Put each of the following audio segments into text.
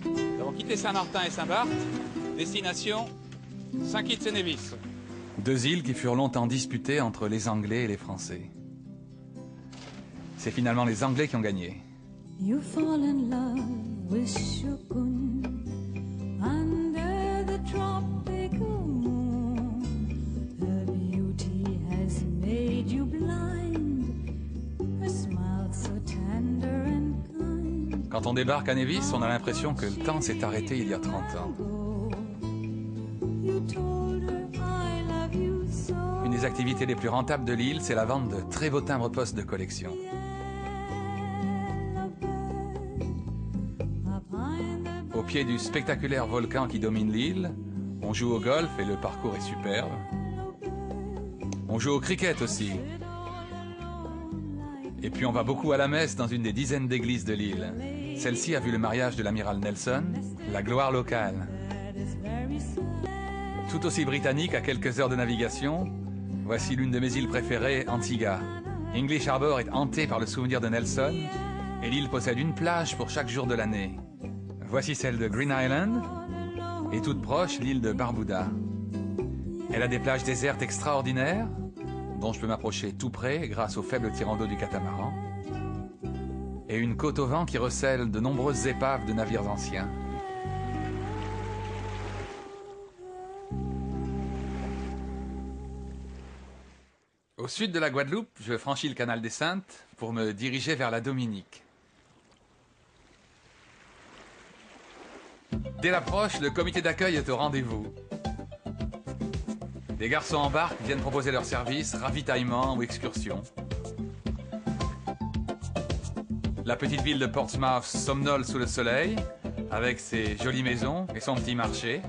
Nous avons quitté Saint-Martin et Saint-Barth, destination Saint-Kitts-et-Nevis. Deux îles qui furent longtemps disputées entre les Anglais et les Français. C'est finalement les Anglais qui ont gagné. You fall in love with Shukun under the tropical moon. Her beauty has made you blind. Her smile so tender and kind. Quand on débarque à Nevis, on a l'impression que le temps s'est arrêté il y a 30 ans. You told her I love you so. Une des activités les plus rentables de l'île, c'est la vente de très beaux timbres-poste de collection. Au pied du spectaculaire volcan qui domine l'île, on joue au golf et le parcours est superbe. On joue au cricket aussi. Et puis on va beaucoup à la messe dans une des dizaines d'églises de l'île. Celle-ci a vu le mariage de l'amiral Nelson, la gloire locale. Tout aussi britannique à quelques heures de navigation, voici l'une de mes îles préférées, Antigua. English Harbour est hantée par le souvenir de Nelson et l'île possède une plage pour chaque jour de l'année. Voici celle de Green Island et toute proche l'île de Barbuda. Elle a des plages désertes extraordinaires dont je peux m'approcher tout près grâce au faible tirant d'eau du catamaran et une côte au vent qui recèle de nombreuses épaves de navires anciens. Au sud de la Guadeloupe, je franchis le canal des Saintes pour me diriger vers la Dominique. Dès l'approche, le comité d'accueil est au rendez-vous. Des garçons en barque viennent proposer leurs services, ravitaillement ou excursion. La petite ville de Portsmouth somnole sous le soleil, avec ses jolies maisons et son petit marché.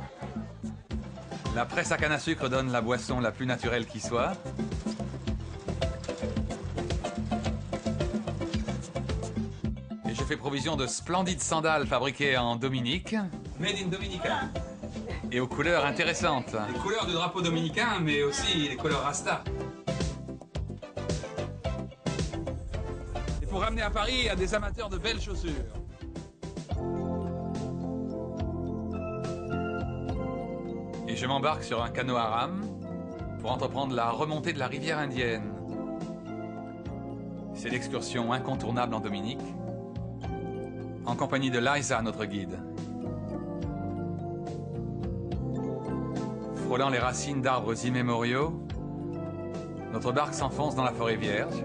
La presse à canne à sucre donne la boisson la plus naturelle qui soit. Et je fais provision de splendides sandales fabriquées en Dominique. Made in Dominica. Et aux couleurs intéressantes. Les couleurs du drapeau dominicain, mais aussi les couleurs Rasta. Et pour ramener à Paris à des amateurs de belles chaussures. Et je m'embarque sur un canot à rame pour entreprendre la remontée de la rivière indienne. C'est l'excursion incontournable en Dominique, en compagnie de Liza, notre guide. Frôlant les racines d'arbres immémoriaux, notre barque s'enfonce dans la forêt vierge.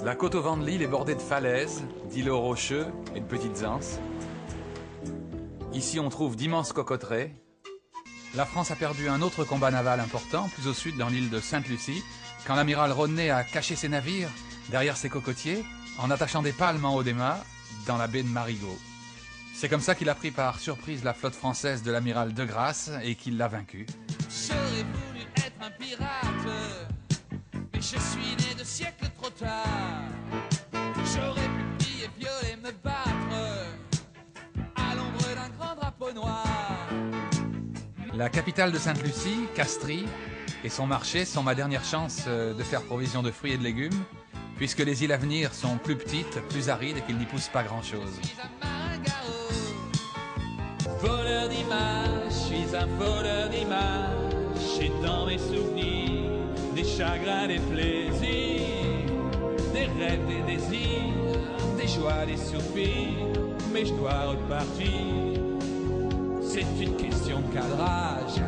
La côte au vent de l'île est bordée de falaises, d'îlots rocheux et de petites anses. Ici, on trouve d'immenses cocoteraies. La France a perdu un autre combat naval important, plus au sud, dans l'île de Sainte-Lucie, quand l'amiral Rodney a caché ses navires derrière ses cocotiers en attachant des palmes en haut des mâts dans la baie de Marigot. C'est comme ça qu'il a pris par surprise la flotte française de l'amiral de Grasse et qu'il l'a vaincue. J'aurais voulu être un pirate, mais je suis né de siècles trop tard. J'aurais pu prier, violer, me battre à l'ombre d'un grand drapeau noir. La capitale de Sainte-Lucie, Castries, et son marché sont ma dernière chance de faire provision de fruits et de légumes, puisque les îles à venir sont plus petites, plus arides et qu'il n'y pousse pas grand-chose. Voleur d'images, je suis un voleur d'images. J'ai dans mes souvenirs des chagrins, des plaisirs, des rêves, des désirs, des joies, des soupirs. Mais je dois repartir, c'est une question de cadrage.